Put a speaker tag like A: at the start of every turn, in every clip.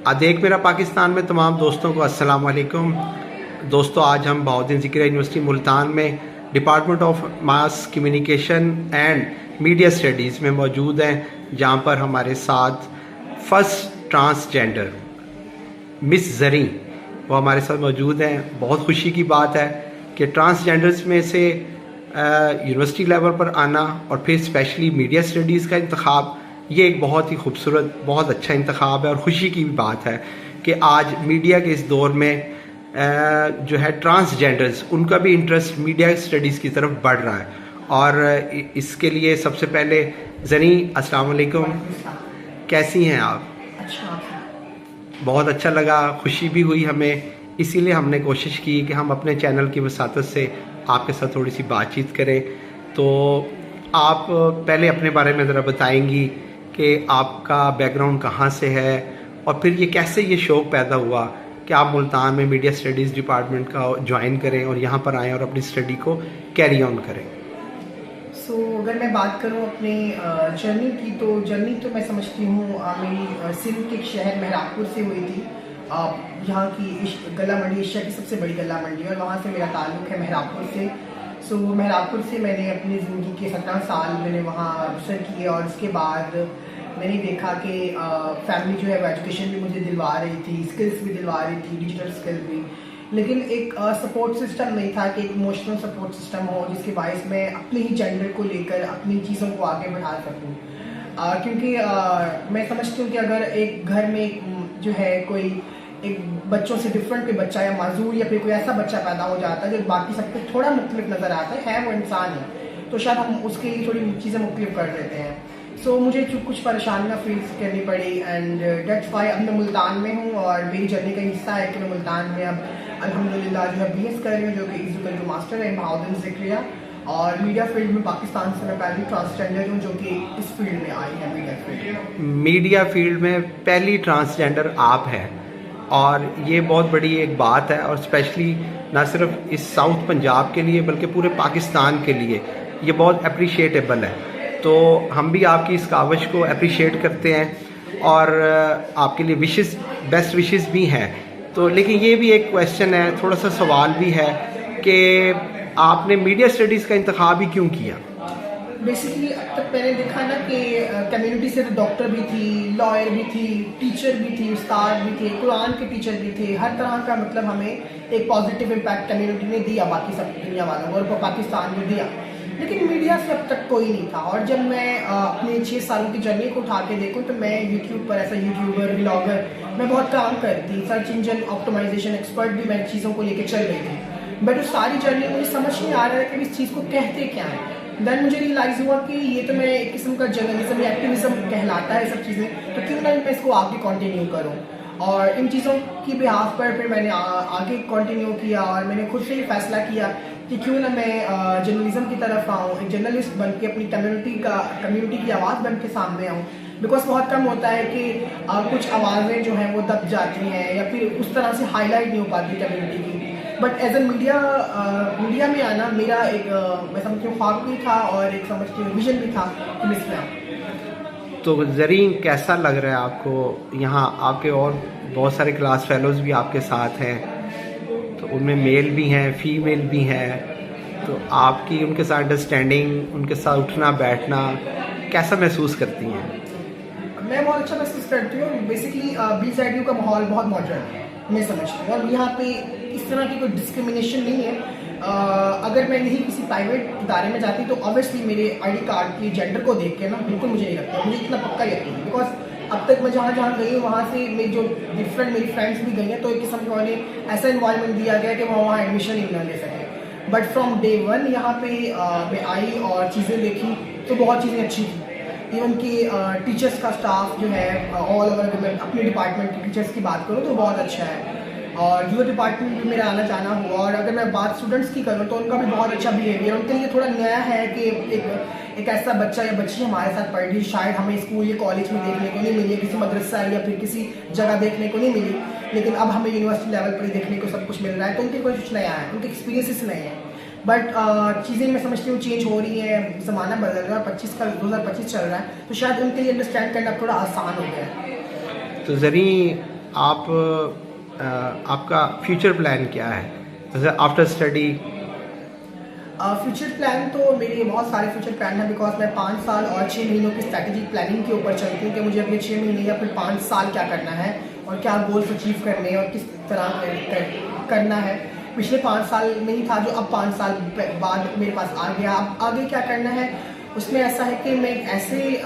A: आदेक मेरा पाकिस्तान में तमाम दोस्तों को अस्सलाम वालेकुम। दोस्तों, आज हम बहाउद्दीन ज़िक्रिया यूनिवर्सिटी मुल्तान में department of mass communication and media studies में मौजूद हैं, जहां पर हमारे साथ फर्स्ट ट्रांसजेंडर मिस ज़री वो हमारे साथ मौजूद हैं। बहुत खुशी की बात है कि ट्रांसजेंडर्स में से यूनिवर्सिटी लेवल पर आना और फिर स्पेशली मीडिया स्टडीज़ का इंतखाब, ये एक बहुत ही खूबसूरत, बहुत अच्छा इंतखाब है और ख़ुशी की भी बात है कि आज मीडिया के इस दौर में जो है ट्रांसजेंडर्स, उनका भी इंटरेस्ट मीडिया स्टडीज़ की तरफ बढ़ रहा है। और इसके लिए सबसे पहले ज़री, अस्सलाम वालेकुम, कैसी हैं आप?
B: अच्छा,
A: बहुत अच्छा लगा, खुशी भी हुई हमें, इसीलिए हमने कोशिश की कि हम अपने चैनल की वसातत से आपके साथ थोड़ी सी बातचीत करें। तो आप पहले अपने बारे में ज़रा बताएंगी कि आपका बैकग्राउंड कहाँ से है और फिर ये कैसे ये शौक़ पैदा हुआ कि आप मुल्तान में मीडिया स्टडीज़ डिपार्टमेंट का ज्वाइन करें और यहाँ पर आएँ और अपनी स्टडी को कैरी ऑन करें।
B: अगर मैं बात करूँ अपने जर्नी की, तो जर्नी तो मैं समझती हूँ मेरी सिंध के एक शहर मेहराबपुर से हुई थी। यहाँ की गला मंडी एशिया की सबसे बड़ी गला मंडी है और वहाँ से मेरा ताल्लुक़ है मेहराबपुर से। मेहराबपुर से मैंने अपनी ज़िंदगी के 17 साल मैंने वहाँ बसर किए और उसके बाद मैंने देखा कि फैमिली जो है वो एजुकेशन भी मुझे दिलवा रही थी, स्किल्स भी दिलवा रही थी, डिजिटल स्किल भी, लेकिन एक सपोर्ट सिस्टम नहीं था कि एक इमोशनल सपोर्ट सिस्टम हो जिसके बायस मैं अपने ही जेंडर को लेकर अपनी चीज़ों को आगे बढ़ा सकूँ। क्योंकि मैं समझती हूँ कि अगर एक घर में जो है कोई एक बच्चों से डिफरेंट कोई बच्चा या माजूर या फिर कोई ऐसा बच्चा पैदा हो जाता है जो बाकी सबको थोड़ा मुख्तलिफ नज़र आता है वो इंसान है, तो शायद हम उसके लिए थोड़ी चीज़ें मुख्तलिफ कर देते हैं। मुझे कुछ परेशानियाँ फेस करनी पड़ी एंड डेट्स वाई अब मैं मुल्तान में हूँ और मेरी जर्नी का हिस्सा है कि मैं मुल्तान में अब अल्हम्दुलिल्लाह जो है BS कर रही हूँ, जो कि इज़ टू मास्टर है बहाउद्दीन ज़िक्रिया, और मीडिया फील्ड में पाकिस्तान से मैं पहली ट्रांसजेंडर हूँ जो कि इस फील्ड में आई है।
A: मीडिया फील्ड में पहली ट्रांसजेंडर आप हैं और ये बहुत बड़ी एक बात है, और स्पेशली ना सिर्फ इस साउथ पंजाब के लिए बल्कि पूरे पाकिस्तान के लिए ये बहुत अप्रिशिएटेबल है। तो हम भी आपकी इस काविश को अप्रिशिएट करते हैं और आपके लिए विशेस, बेस्ट विशेस भी हैं। तो लेकिन ये भी एक क्वेश्चन है, थोड़ा सा सवाल भी है कि आपने मीडिया स्टडीज़ का इंतखाब ही क्यों किया?
B: बेसिकली अब तक मैंने देखा ना कि कम्युनिटी से तो डॉक्टर भी थी, लॉयर भी थी, टीचर भी थी, उस्ताद भी थे, कुरान के टीचर भी थे, हर तरह का मतलब हमें एक पॉजिटिव इम्पैक्ट कम्युनिटी ने दिया, बाकी सब दुनिया वालों को और पाकिस्तान में दिया, लेकिन मीडिया से अब तक कोई नहीं था। और जब मैं अपने 6 सालों की जर्नी को उठा के देखूँ तो मैं यूट्यूब पर ऐसा यूट्यूबर, ब्लॉगर, मैं बहुत काम करती, सर्च इंजन ऑप्टिमाइजेशन एक्सपर्ट भी मैं चीज़ों को लेकर चल रही थी, बट उस सारी जर्नी मुझे समझ नहीं आ रहा है कि इस चीज़ को कहते क्या है। देन मुझे रियलाइज़ हुआ कि ये तो मैं एक किस्म का जर्नलिज्म या एक्टिविज्म कहलाता है सब चीज़ें, तो क्यों ना मैं इसको आगे कंटिन्यू करूँ। और इन चीज़ों की बिहाफ पर फिर मैंने आगे कंटिन्यू किया और मैंने खुद से ही फैसला किया कि क्यों ना मैं जर्नलिज्म की तरफ आऊँ, एक जर्नलिस्ट बन के अपनी कम्युनिटी की आवाज़ बन के सामने आऊँ। बिकॉज बहुत कम होता है कि कुछ आवाज़ें जो हैं वो दब जाती हैं या फिर उस तरह से हाईलाइट नहीं हो पाती कम्युनिटी की, बट एज ए मीडिया में आना मेरा एक मैं समझती हूँ ख्वाब भी था और एक समझती हूँ विजन भी था कि मैं इसमें आऊँ।
A: तो ज़री, कैसा लग रहा है आपको यहाँ? आपके और बहुत सारे क्लास फेलोज़ भी आपके साथ हैं, तो उनमें मेल भी हैं, फीमेल भी हैं, तो आपकी उनके साथ अंडरस्टैंडिंग, उनके साथ उठना बैठना कैसा महसूस करती हैं?
B: मैं बहुत अच्छा महसूस करती हूँ। बेसिकली BZU का माहौल बहुत मॉडर्न है, मैं समझती हूँ, और यहाँ पे इस तरह की कोई डिस्क्रिमिनेशन नहीं है। अगर मैं नहीं किसी प्राइवेट इदारे में जाती तो ऑब्वियसली मेरे ID कार्ड की जेंडर को देख के ना बिल्कुल मुझे नहीं लगता, मुझे इतना पक्का यकीन है, बिकॉज अब तक मैं जहाँ गई हूँ वहाँ से मेरी जो डिफरेंट मेरी फ्रेंड्स भी गई हैं, तो एक किस्म का उन्हें ऐसा इन्वायरमेंट दिया गया कि वहाँ एडमिशन ही ना ले सके। बट फ्रॉम डे 1 यहाँ पे मैं आई और चीज़ें देखी तो बहुत चीज़ें अच्छी थी। इवन कि टीचर्स का स्टाफ जो है ऑल ओवर, मैं अपने डिपार्टमेंट के टीचर्स की बात करूँ तो बहुत अच्छा है, और जो डिपार्टमेंट में मेरा आना जाना हुआ, और अगर मैं बात स्टूडेंट्स की करूँ तो उनका भी बहुत अच्छा बिहेवियर, उनके लिए थोड़ा नया है कि एक ऐसा बच्चा या बच्ची हमारे साथ पढ़ रही, शायद हमें स्कूल या कॉलेज में देखने को नहीं मिली, किसी मदरसा या फिर किसी जगह देखने को नहीं मिली, लेकिन अब हमें यूनिवर्सिटी लेवल पर ही देखने को सब कुछ मिल रहा है, तो उनके कुछ नया है, उनके एक्सपीरियंसेस नए हैं। बट चीज़ें मैं समझती हूँ चेंज हो रही है, ज़माना बदल रहा है, 2025 चल रहा है, तो शायद उनके लिए अंडरस्टैंड करना थोड़ा आसान हो गया है।
A: तो ज़री, आप आपका फ्यूचर प्लान क्या है जैसे आफ्टर स्टडी?
B: फ्यूचर प्लान तो मेरे बहुत सारे फ्यूचर प्लान हैं, बिकॉज मैं 5 साल और 6 महीनों की स्ट्रैटेजिक प्लानिंग के ऊपर चलती हूँ कि मुझे अगले 6 महीने या फिर 5 साल क्या करना है और क्या गोल्स अचीव करने हैं और किस तरह करना है। पिछले 5 साल में ही था जो अब 5 साल बाद मेरे पास आ गया। अब आगे क्या करना है उसमें ऐसा है कि मैं एक ऐसे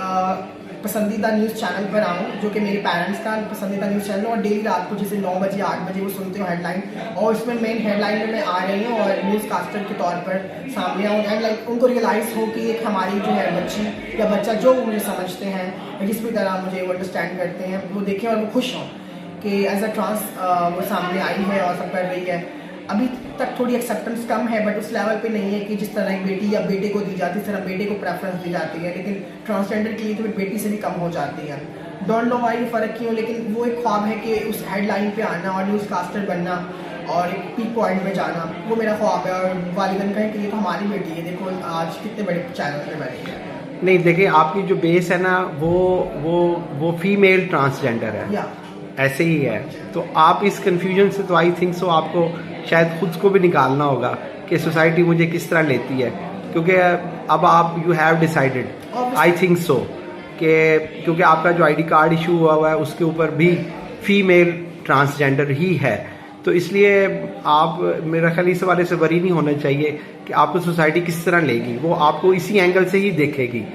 B: पसंदीदा न्यूज़ चैनल पर आऊँ जो कि मेरे पेरेंट्स का पसंदीदा न्यूज़ चैनल हो और डेली रात को जैसे 9 बजे 8 बजे वो सुनते हो हेडलाइन, और उसमें मेन हेडलाइन में मैं आ रही हूँ और न्यूज़ कास्टर के तौर पर सामने आऊँ एंड लाइक उनको रियलाइज़ हो कि एक हमारी जो है बच्ची या बच्चा जो वो मुझे समझते हैं या जिस भी तरह मुझे वो अंडरस्टैंड करते हैं वो देखें और वो खुश हों कि एज अ ट्रांस वो सामने आई है और सब कर रही है। अभी तक थोड़ी एक्सेप्टेंस कम है बट उस लेवल पे नहीं है कि जिस तरह एक बेटी या बेटे को दी जाती है, इस तरह बेटे को प्रेफरेंस दी जाती है, लेकिन ट्रांसजेंडर के लिए तो बेटी से भी कम हो जाती है। डोंट नो वाई फ़र्क क्यों, लेकिन वो एक ख्वाब है कि उस हेडलाइन पे आना और न्यूज़ कास्टर बनना और एक पीक पॉइंट पे जाना, वो मेरा ख्वाब है। और वालिदैन कहें कि ये तो हमारी बेटी है, देखो आज कितने बड़े चैनल पे बैठी है।
A: नहीं देखिए, आपकी जो बेस है ना वो फीमेल ट्रांसजेंडर है
B: या
A: ऐसे ही है, तो आप इस कंफ्यूजन से तो आई थिंक सो आपको शायद खुद को भी निकालना होगा कि सोसाइटी मुझे किस तरह लेती है, क्योंकि अब आप you have decided I think so कि क्योंकि आपका जो आईडी कार्ड इशू हुआ है उसके ऊपर भी फीमेल ट्रांसजेंडर ही है, तो इसलिए आप मेरा ख्याल इस वाले से वरी नहीं होना चाहिए कि आपको सोसाइटी किस तरह लेगी, वो आपको इसी एंगल से ही देखेगी।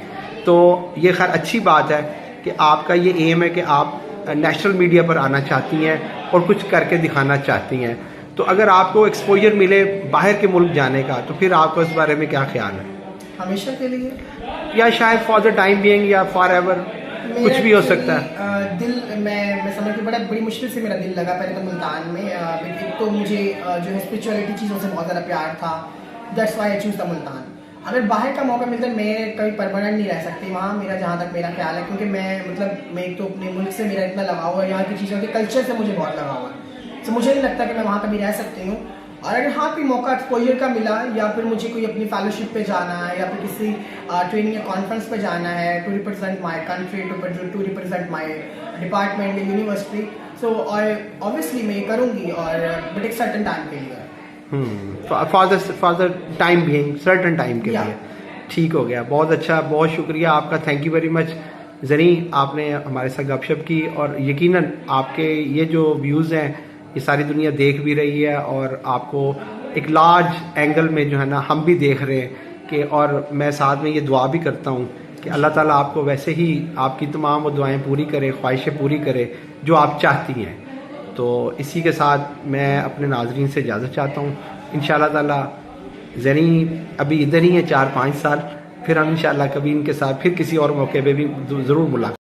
A: तो ये खैर अच्छी बात है कि आपका ये एम है कि आप नेशनल मीडिया पर आना चाहती हैं और कुछ करके दिखाना चाहती हैं। तो अगर आपको एक्सपोजर मिले बाहर के मुल्क जाने का तो फिर आपको इस बारे में क्या ख्याल है?
B: हमेशा के लिए या
A: शायद फॉर द टाइम बीइंग या फॉर एवर, कुछ भी हो सकता है।
B: दिल मैं समझ के बड़ी मुश्किल से मेरा दिल लगा पहले तो मुल्तान में। एक तो मुझे जो है स्पिरिचुअलिटी चीज़ों से बहुत ज़्यादा प्यार था, that's why I choose the Multan. अगर बाहर का मौका मिलता है मैं कभी परमानेंट नहीं रह सकती वहाँ, मेरा जहाँ तक मेरा ख्याल है, क्योंकि मैं एक तो अपने मुल्क से मेरा इतना लगाव है, यहाँ की चीज़ों के कल्चर से मुझे बहुत लगाव है, तो मुझे नहीं लगता कि मैं वहाँ कभी रह सकती हूँ। और अगर हाँ कोई मौका एक्सपोजर का मिला या फिर मुझे कोई अपनी फेलोशिप पे जाना है या फिर किसी ट्रेनिंग या कॉन्फ्रेंस पे जाना है to represent my country, to represent my department या यूनिवर्सिटी, सो ऑब्वियसली मैं ये करूँगी, और बट एक सर्टन टाइम के लिए
A: for the time being, certain time के लिए। ठीक हो गया, बहुत अच्छा, बहुत शुक्रिया आपका, थैंक यू वेरी मच ज़री, आपने हमारे साथ गपशप की, और यकीनन आपके ये जो व्यूज़ हैं ये सारी दुनिया देख भी रही है और आपको एक लार्ज एंगल में जो है ना हम भी देख रहे हैं कि, और मैं साथ में ये दुआ भी करता हूँ कि अल्लाह ताला आपको वैसे ही आपकी तमाम वो दुआएं पूरी करे, ख्वाहिशें पूरी करे जो आप चाहती हैं। तो इसी के साथ मैं अपने नाजरीन से इजाज़त चाहता हूँ। इंशाअल्लाह ताला ज़री अभी इधर ही है 4-5 साल, फिर हम इंशाअल्लाह कभी इनके साथ फिर किसी और मौके पे भी ज़रूर मुलाकात